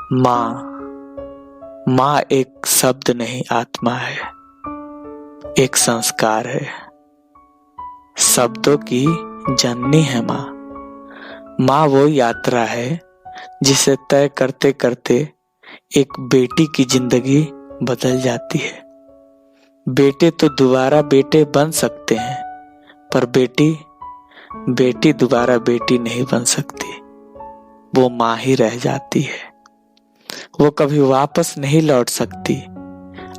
माँ। माँ एक शब्द नहीं, आत्मा है, एक संस्कार है, शब्दों की जननी है माँ। माँ वो यात्रा है जिसे तय करते करते एक बेटी की जिंदगी बदल जाती है। बेटे तो दोबारा बेटे बन सकते हैं, पर बेटी दोबारा बेटी नहीं बन सकती। वो माँ ही रह जाती है। वो कभी वापस नहीं लौट सकती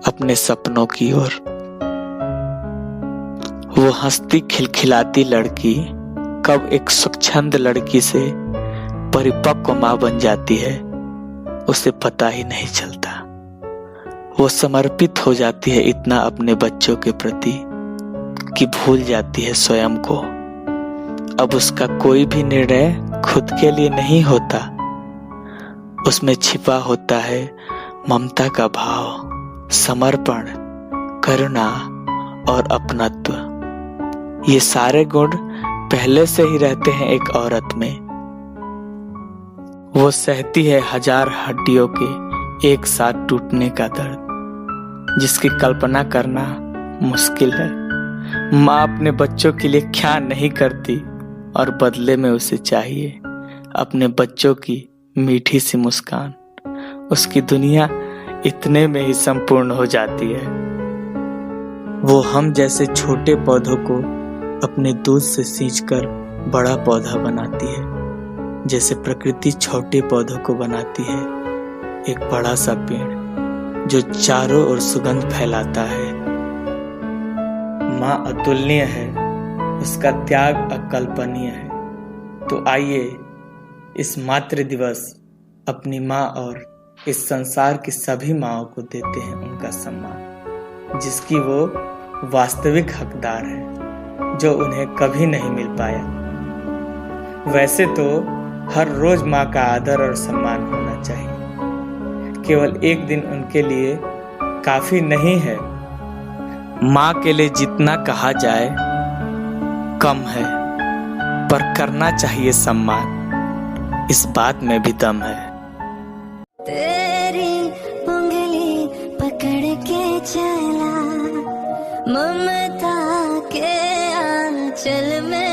अपने सपनों की ओर। वो हंसती खिलखिलाती लड़की कब एक स्वच्छंद लड़की से परिपक्व माँ बन जाती है, उसे पता ही नहीं चलता। वो समर्पित हो जाती है इतना अपने बच्चों के प्रति कि भूल जाती है स्वयं को। अब उसका कोई भी निर्णय खुद के लिए नहीं होता, उसमें छिपा होता है ममता का भाव, समर्पण, करुणा और अपनत्व। ये सारे गुण पहले से ही रहते हैं एक औरत में। वो सहती है हजार हड्डियों के एक साथ टूटने का दर्द, जिसकी कल्पना करना मुश्किल है। माँ अपने बच्चों के लिए क्या नहीं करती, और बदले में उसे चाहिए अपने बच्चों की मीठी सी मुस्कान। उसकी दुनिया इतने में ही संपूर्ण हो जाती है। वो हम जैसे छोटे पौधों को अपने दूध से सींचकर बड़ा पौधा बनाती है, जैसे प्रकृति छोटे पौधों को बनाती है एक बड़ा सा पेड़ जो चारों ओर सुगंध फैलाता है। माँ अतुलनीय है, उसका त्याग अकल्पनीय है। तो आइए इस मातृ दिवस अपनी माँ और इस संसार की सभी माँओं को देते हैं उनका सम्मान, जिसकी वो वास्तविक हकदार है, जो उन्हें कभी नहीं मिल पाया। वैसे तो हर रोज माँ का आदर और सम्मान होना चाहिए, केवल एक दिन उनके लिए काफी नहीं है। माँ के लिए जितना कहा जाए कम है, पर करना चाहिए सम्मान, इस बात में भी दम है। तेरी उंगली पकड़ के चला ममता के आंचल में।